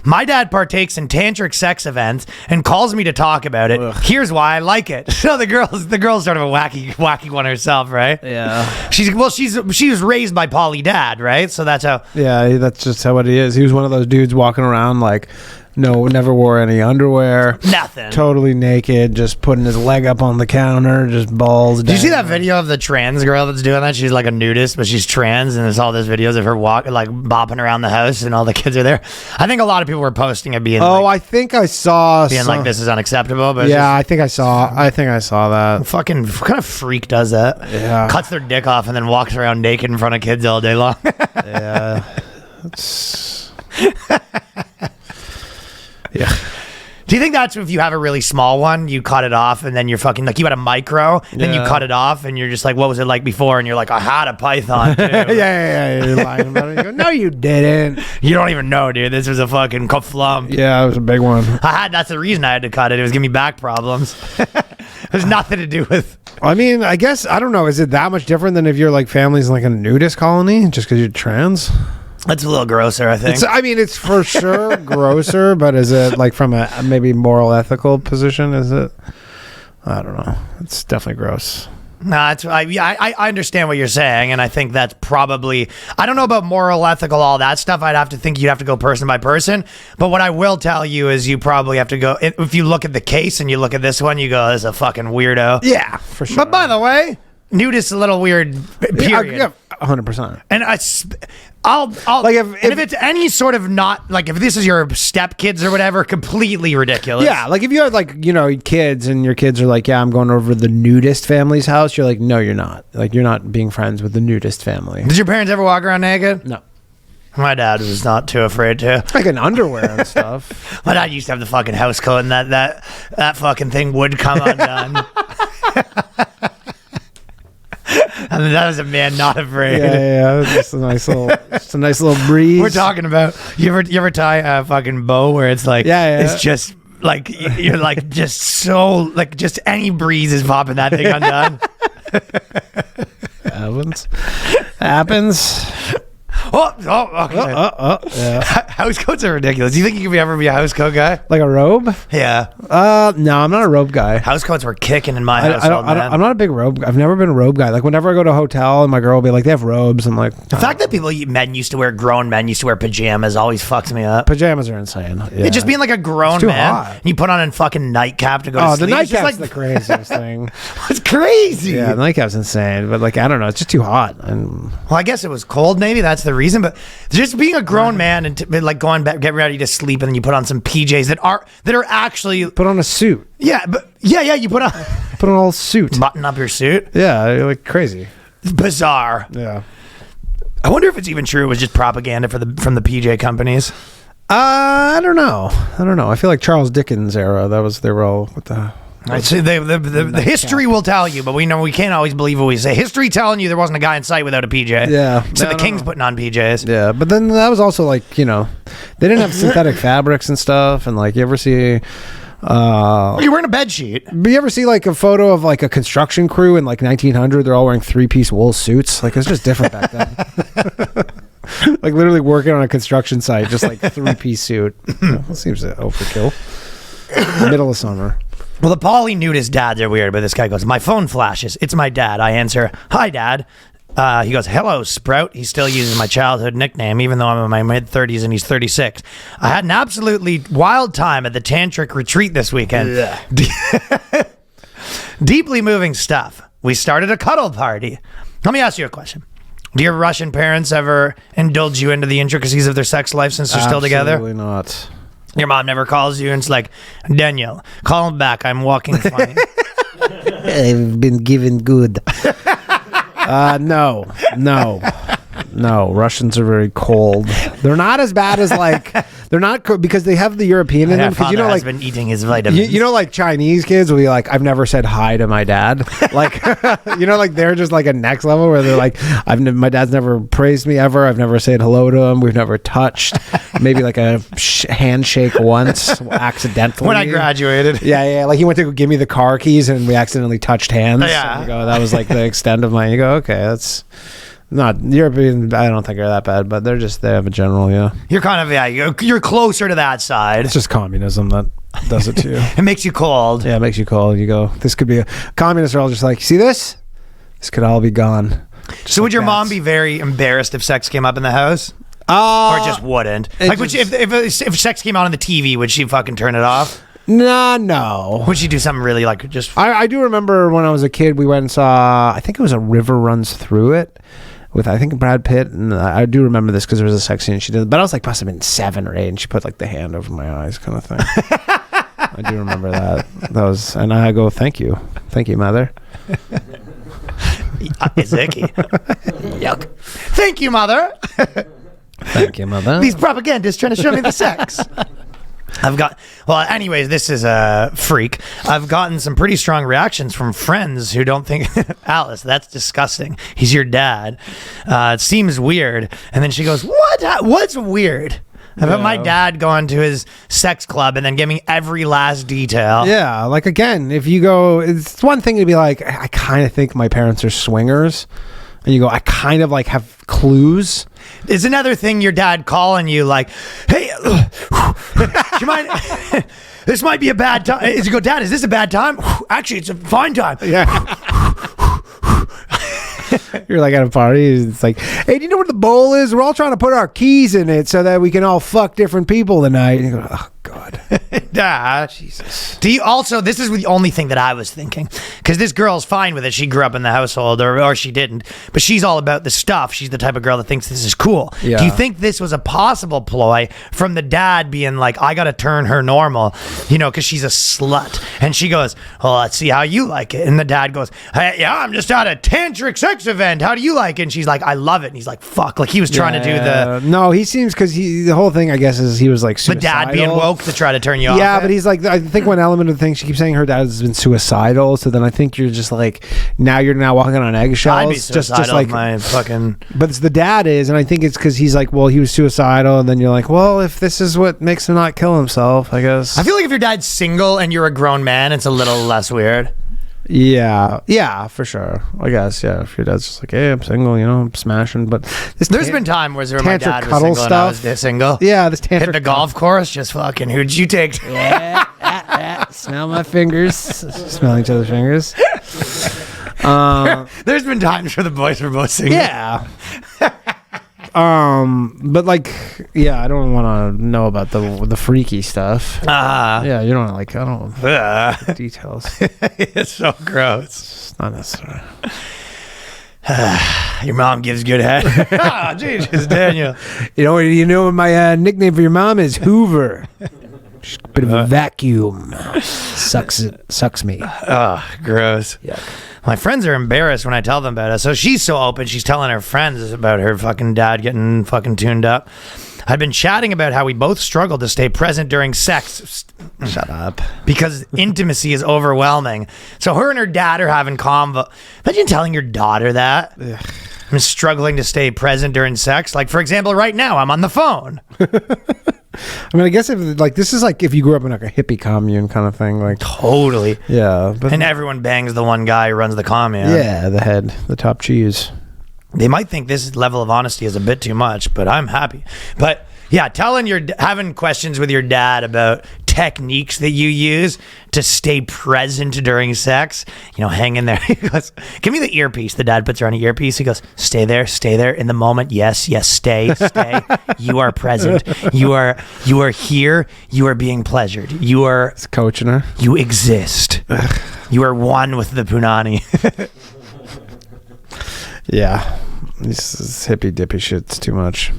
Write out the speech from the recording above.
My dad partakes in tantric sex events and calls me to talk about it. Ugh. Here's why I like it. So the girl's sort of a wacky one herself, right? Yeah. She was raised by poly dad, right? So that's how. Yeah, that's just how it is. He was one of those dudes walking around like, no, never wore any underwear. Nothing. Totally naked, just putting his leg up on the counter, just balls down. Did you see that video of the trans girl that's doing that? She's like a nudist, but she's trans, and there's all those videos of her bopping around the house, and all the kids are there. I think a lot of people were posting it being. I think I saw. Being like, this is unacceptable. But yeah, I think I saw that. Fucking, what kind of freak does that? Yeah. Cuts their dick off and then walks around naked in front of kids all day long. Yeah. Yeah. Do you think that's if you have a really small one, you cut it off, and then you're fucking like you had a micro, then you cut it off, and you're just like, what was it like before? And you're like, I had a python too. yeah. You're lying about it. You go, no, you didn't. You don't even know, dude. This was a fucking flump. Yeah, it was a big one. That's the reason I had to cut it. It was giving me back problems. It has nothing to do with. I mean, I guess I don't know. Is it that much different than if your like family's in like a nudist colony just because you're trans? That's a little grosser, I think. It's for sure grosser, but is it like from a maybe moral, ethical position? Is it? I don't know. It's definitely gross. No, I understand what you're saying, and I think that's probably. I don't know about moral, ethical, all that stuff. I'd have to think you'd have to go person by person. But what I will tell you is you probably have to go. If you look at the case and you look at this one, you go, "This is a fucking weirdo." Yeah, for sure. But by the way, nudist is a little weird. Period. Yeah, 100%. And I'll like if it's any sort of not like if this is your stepkids or whatever, completely ridiculous. Yeah, like if you had like kids and your kids are like, yeah, I'm going over to the nudist family's house. You're like, no, you're not. Like you're not being friends with the nudist family. Did your parents ever walk around naked? No. My dad was not too afraid to. Like in underwear and stuff. My dad used to have the fucking house coat, and that fucking thing would come undone. I mean, that was a man not afraid. Yeah. Just a nice little breeze. We're talking about you ever tie a fucking bow where it's like it's just like you're like just so like just any breeze is popping that thing undone. Happens. Okay. Yeah. House coats are ridiculous. Do you think you could ever be a house coat guy? Like a robe? Yeah. No, I'm not a robe guy. House coats were kicking in my household, man. I'm not a big robe. I've never been a robe guy. Like whenever I go to a hotel and my girl will be like, they have robes. I'm like, the fact that grown men used to wear pajamas always fucks me up. Pajamas are insane. Yeah. Just being like a grown man. You put on a fucking nightcap to go to sleep. The nightcap's the craziest thing. It's crazy. Yeah, the nightcap's insane. But like, I don't know. It's just too hot. Well, I guess it was cold. Maybe that's the reason. But just being a grown man and like going back, get ready to sleep, and then you put on some PJs that are actually put on a suit. Yeah, but you put on a whole suit, button up your suit. Yeah, you're like crazy. It's bizarre. Yeah. I wonder if it's even true. It was just propaganda from the PJ companies. I don't know. I feel like Charles Dickens era. They were all with the. Right, so the history will tell you, but we know we can't always believe what we say. History telling you there wasn't a guy in sight without a PJ. Yeah. So the king's putting on PJs. Yeah, but then that was also like, they didn't have synthetic fabrics and stuff, and like you ever see you're wearing a bed sheet. But you ever see like a photo of like a construction crew in like 1900? They're all wearing 3-piece wool suits. Like it's just different back then. Like literally working on a construction site, just like 3-piece suit. That seems overkill. Middle of summer. Well, the poly nudist dads are weird, but this guy goes, my phone flashes. It's my dad. I answer, hi, Dad. He goes, hello, Sprout. He still uses my childhood nickname, even though I'm in my mid-30s and he's 36. I had an absolutely wild time at the Tantric retreat this weekend. Deeply moving stuff. We started a cuddle party. Let me ask you a question. Do your Russian parents ever indulge you into the intricacies of their sex life since they're still together? Absolutely not. Your mom never calls you and it's like, Daniel, call him back. I'm walking funny. I've been given good. No. Russians are very cold. They're not as bad as like they're not because they have the European in them. Because has been eating his vitamins. Like Chinese kids will be like, I've never said hi to my dad. Like like they're just like a next level where they're like, my dad's never praised me ever. I've never said hello to him. We've never touched. Maybe like a handshake once accidentally when I graduated. Yeah. Like he went to go give me the car keys and we accidentally touched hands. Yeah. And that was like the extent of my. You go, okay, Not European. I don't think are that bad, but they have a general. Yeah, You're kind of you're closer to that side. it's just communism that does it to you. It makes you cold. Yeah, it makes you cold. You go. This could be communists are all just like, see this? This could all be gone. So would your mom be very embarrassed if sex came up in the house? Or just wouldn't? Like, would she, if sex came on the TV, would she fucking turn it off? No. Would she do something really like just... I do remember when I was a kid, we went and saw, I think it was A River Runs Through It with, I think, Brad Pitt. And I do remember this because there was a sex scene she did. But I was like, must have been 7 or 8. And she put like the hand over my eyes kind of thing. I do remember that. And I go, thank you. Thank you, mother. It's icky. Yuck. Thank you, mother. Thank you, mother. These propagandists trying to show me the sex. Anyways, this is a freak. I've gotten some pretty strong reactions from friends who don't think, Alice, that's disgusting. He's your dad. It seems weird. And then she goes, what? What's weird about my dad going to his sex club and then giving every last detail? Yeah, like again, if you go, it's one thing to be like, I kind of think my parents are swingers. And you go, I kind of like have clues. It's another thing your dad calling you like, hey, do you mind? This might be a bad time. You go, Dad, is this a bad time? Actually, it's a fine time. Yeah. You're like at a party. It's like, hey, do you know where the bowl is? We're all trying to put our keys in it so that we can all fuck different people tonight. And you go, oh, God. Dad. Jesus. Do you also, this is the only thing that I was thinking, because this girl's fine with it. She grew up in the household, or she didn't, but she's all about the stuff. She's the type of girl that thinks this is cool. Yeah. Do you think this was a possible ploy from the dad being like, I got to turn her normal, because she's a slut? And she goes, well, let's see how you like it. And the dad goes, hey, yeah, I'm just at a tantric sex event. How do you like it? And she's like, I love it. And he's like, fuck. Like he was trying to do the... No, he seems, because the whole thing, I guess, is he was like suicidal. The dad being woke to try to turn you off. Yeah, but he's like, I think one element of the thing, she keeps saying her dad has been suicidal. So then I think you're just like, now you're walking on eggshells. I'd be suicidal just like my fucking... But it's the dad is, and I think it's because he's like, well, he was suicidal. And then you're like, well, if this is what makes him not kill himself, I guess. I feel like if your dad's single and you're a grown man, it's a little less weird. Yeah, for sure. I guess, yeah. If your dad's just like, hey, I'm single, I'm smashing. But there's been time where my dad was single and I was single. Yeah, this tantric hit the golf course, just fucking, who'd you take? Yeah. Smell my fingers. Smell each other's fingers. There's been times where the boys were both single. Yeah. But like, yeah, I don't want to know about the freaky stuff. Yeah, you don't like. I don't details. It's so gross. It's not necessary. Your mom gives good head. Oh, Jesus, Daniel. You know what my nickname for your mom is? Hoover. She's a bit of a vacuum. Sucks me. Oh, gross. Yeah. My friends are embarrassed when I tell them about it. So she's so open. She's telling her friends about her fucking dad getting fucking tuned up. I've been chatting about how we both struggle to stay present during sex. Shut up. Because intimacy is overwhelming. So her and her dad are having convo. Imagine telling your daughter that. Ugh. I'm struggling to stay present during sex. Like, for example, right now, I'm on the phone. I mean, I guess this is like if you grew up in like a hippie commune kind of thing, like totally. Yeah, and everyone bangs the one guy who runs the commune. Yeah, the top cheese. They might think this level of honesty is a bit too much, but I'm happy. But yeah, having questions with your dad about techniques that you use to stay present during sex. Hang in there. He goes, give me the earpiece. The dad puts her on an earpiece. He goes, stay there in the moment. Yes, stay. You are present. You are here. You are being pleasured. You are coaching her. You exist. You are one with the punani. Yeah. This is hippy dippy shit's too much.